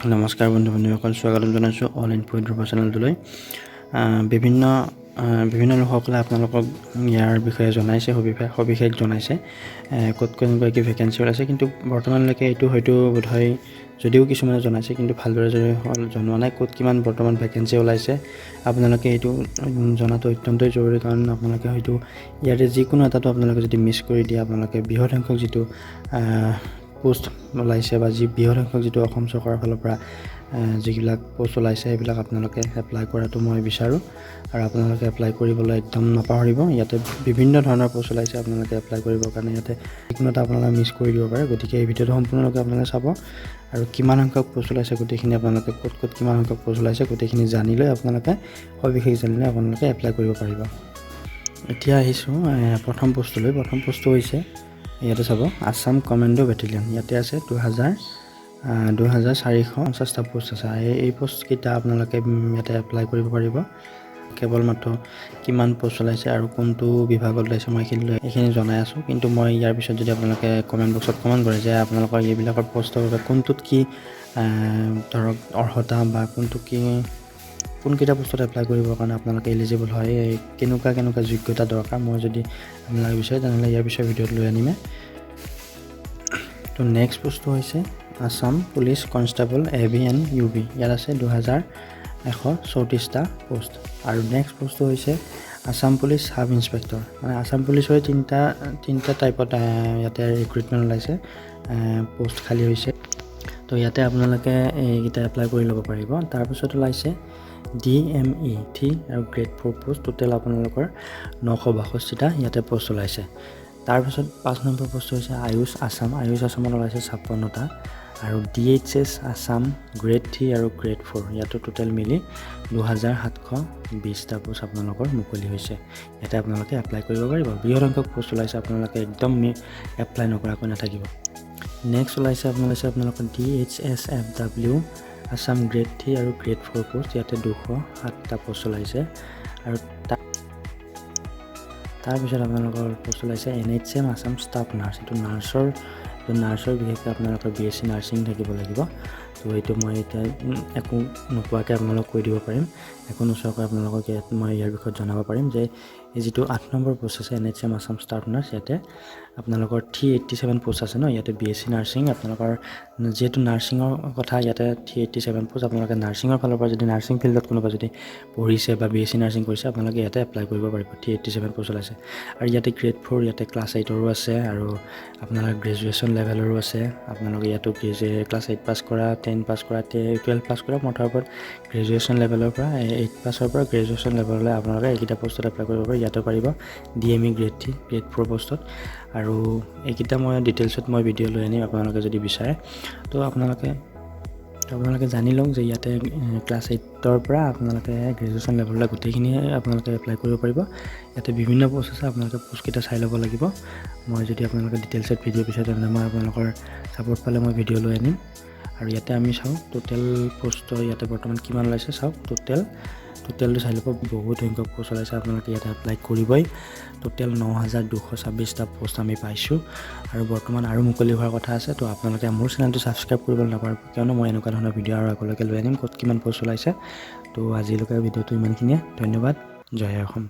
নমস্কাৰ বন্ধুসকল, স্বাগতম জনাইছোঁ অল ইনফো চেনেলটোলৈ। বিভিন্ন লোকসকলে আপোনালোকক ইয়াৰ বিষয়ে জনাইছে, সবিশেষ জনাইছে ক'ত কেনেকুৱা কি ভেকেঞ্চি ওলাইছে, কিন্তু বৰ্তমানলৈকে এইটো হয়তো বোধহয় যদিও কিছুমানে জনাইছে কিন্তু ভালদৰে জনোৱা নাই ক'ত কিমান বৰ্তমান ভেকেঞ্চি ওলাইছে। আপোনালোকে এইটো জনাটো অত্যন্তই জৰুৰী, কাৰণ আপোনালোকে হয়তো ইয়াতে যিকোনো এটাটো আপোনালোকে যদি মিছ কৰি দিয়ে, আপোনালোকে বৃহৎ সংখ্যক যিটো পোষ্ট ওলাইছে বা বৃহৎ সংখ্যক যিটো অসম চৰকাৰৰ ফালৰ পৰা যিবিলাক পোষ্ট ওলাইছে সেইবিলাক আপোনালোকে এপ্লাই কৰাটো মই বিচাৰোঁ। আৰু আপোনালোকে এপ্লাই কৰিবলৈ একদম নাপাহৰিব। ইয়াতে বিভিন্ন ধৰণৰ পোষ্ট ওলাইছে, আপোনালোকে এপ্লাই কৰিবৰ কাৰণে ইয়াতে যিকোনো এটা আপোনালোকে মিছ কৰি দিব পাৰে। গতিকে এই ভিডিঅ'টো সম্পূৰ্ণৰূপে আপোনালোকে চাব আৰু কিমান সংখ্যক পোষ্ট ওলাইছে গোটেইখিনি আপোনালোকে ক'ত কিমান সংখ্যক পোষ্ট ওলাইছে গোটেইখিনি জানি লৈ আপোনালোকে সবিশেষ জানি লৈ আপোনালোকে এপ্লাই কৰিব পাৰিব। এতিয়া আহিছোঁ প্ৰথম পোষ্টলৈ। প্ৰথম পোষ্টটো হৈছে ইয়াতে চাব, আছাম কমেণ্ডো বেটেলিয়ন। ইয়াতে আছে 2450টা পোষ্ট আছে। এই পোষ্টকেইটা আপোনালোকে ইয়াতে এপ্লাই কৰিব পাৰিব। কেৱল মাত্ৰ কিমান পোষ্ট ওলাইছে আৰু কোনটো বিভাগত ওলাইছে মই এইখিনি জনাই আছোঁ। কিন্তু মই ইয়াৰ পিছত যদি আপোনালোকে কমেণ্ট বক্সত কমেণ্ট কৰে যে আপোনালোকৰ এইবিলাকৰ পোষ্টৰ বাবে কোনটোত কি ধৰক অৰ্হতা বা কোনকেইটা পোষ্টত এপ্লাই কৰিবৰ কাৰণে আপোনালোকে এলিজিবল হয়, কেনেকুৱা যোগ্যতা দৰকাৰ, মই যদি আপোনালোকে বিচাৰে তেনেহ'লে ইয়াৰ পিছৰ ভিডিঅ'ত লৈ আনিমে। তো নেক্সট পোষ্টটো হৈছে Assam police constable ABN UB। ইয়াত আছে 2134টা পোষ্ট। আৰু নেক্সট পোষ্টটো হৈছে আছাম পুলিচ সাব ইন্সপেক্টৰ। মানে আছাম পুলিচৰে তিনিটা টাইপত ইয়াতে ৰিক্ৰুইটমেণ্ট ওলাইছে, পোষ্ট খালী হৈছে। তো ইয়াতে আপোনালোকে এইকেইটা এপ্লাই কৰি ল'ব পাৰিব। তাৰপিছত ওলাইছে DME 3 আৰু গ্ৰেড 4 পোষ্ট। টোটেল আপোনালোকৰ 962টা ইয়াতে পোষ্ট ওলাইছে। তাৰপিছত 5 নম্বৰ পোষ্টটো হৈছে আয়ুষ আছামত ওলাইছে 56টা। আৰু DHS আছাম গ্ৰেড 3 আৰু গ্ৰেড 4 ইয়াতো টোটেল মিলি 2720টা পোষ্ট আপোনালোকৰ মুকলি হৈছে। ইয়াতে আপোনালোকে এপ্লাই কৰিব পাৰিব। বৃহৎ সংখ্যক পোষ্ট ওলাইছে, আপোনালোকে একদম এপ্লাই নকৰাকৈ নাথাকিব। নেক্সট ওলাইছে আপোনালোকৰ DHSFW আছাম গ্ৰেড 3 আৰু গ্ৰেড 4 পোষ্ট। ইয়াতে 207টা পোষ্ট ওলাইছে। আৰু তাৰপিছত আপোনালোকৰ পোষ্ট ওলাইছে NHM আছাম ষ্টাফ নাৰ্ছ। এইটো নাৰ্ছৰ বিশেষকৈ আপোনালোকৰ BSc নাৰ্ছিং থাকিব লাগিব। তো এইটো মই এতিয়া একো নোকোৱাকৈ আপোনালোকক কৈ দিব পাৰিম, একো নোচোৱাকৈ আপোনালোকক মই ইয়াৰ বিষয়ে জনাব পাৰিম যে এই যিটো 8 নম্বৰ পোষ্ট আছে NHM আছাম ষ্টাফ নাৰ্ছ, ইয়াতে আপোনালোকৰ 387 পোষ্ট আছে ন। ইয়াতে BSc নাৰ্ছিং আপোনালোকৰ যিহেতু নাৰ্ছিঙৰ কথা, ইয়াতে 387 পোষ্ট। আপোনালোকে নাৰ্ছিঙৰ ফালৰ পৰা যদি নাৰ্ছিং ফিল্ডত কোনোবা যদি পঢ়িছে বা BSc নাৰ্ছিং কৰিছে, আপোনালোকে ইয়াতে এপ্লাই কৰিব পাৰিব। 387 পোষ্ট ওলাইছে। আৰু ইয়াতে গ্ৰেড 4 ইয়াতে ক্লাছ 8ৰো আছে আৰু আপোনাৰ গ্ৰেজুৱেশ্যন লেভেলৰো আছে। আপোনালোকে ইয়াতো ক্লাছ 8 পাছ কৰা, 10 পাছ কৰা, 12 পাছ কৰা, মুঠৰ ওপৰত গ্ৰেজুৱেশ্যন লেভেলৰ পৰা 8 পাছৰ পৰা গ্ৰেজুৱেশ্যন লেভেললৈ আপোনালোকে এইকেইটা পোষ্টত এপ্লাই কৰিব পাৰিব। ইয়াতো পাৰিব DME গ্ৰেড 3 গ্ৰেড 4 পোষ্টত। আৰু এইকেইটা মই ডিটেইলছত ভিডিঅ' লৈ আনিম আপোনালোকে যদি বিচাৰে। তো আপোনালোকে জানি লওক যে ইয়াতে ক্লাছ 8ৰ পৰা আপোনালোকে গ্ৰেজুৱেশ্যন লেভেললৈ গোটেইখিনি আপোনালোকে এপ্লাই কৰিব পাৰিব। ইয়াতে বিভিন্ন পোষ্ট আছে, আপোনালোকে পোষ্টকেইটা চাই ল'ব লাগিব। মই যদি আপোনালোকে ডিটেইলছত ভিডিঅ' বিচাৰে তেনেহ'লে মই আপোনালোকৰ ছাপোৰ্ট পালে মই ভিডিঅ' লৈ আনিম। আৰু ইয়াতে আমি চাওঁ টোটেল পোষ্টৰ ইয়াতে বৰ্তমান কিমান ওলাইছে। চাওক টোটেলটো চাই ল'ব, বহুত সংখ্যক পোষ্ট ওলাইছে, আপোনালোকে ইয়াতে এপ্লাই কৰিবই। টোটেল 9226টা পোষ্ট আমি পাইছোঁ। আৰু বৰ্তমান আৰু মুকলি হোৱাৰ কথা আছে। তো আপোনালোকে মোৰ চেনেলটো ছাবস্ক্ৰাইব কৰিবলৈ নাপাহৰিব, কিয়নো মই এনেকুৱা ধৰণৰ ভিডিঅ' আৰু আগলৈকে লৈ আনিম ক'ত কিমান পোষ্ট ওলাইছে। তো আজিলৈকে ভিডিঅ'টো ইমানখিনিয়ে। ধন্যবাদ। জয় অসম।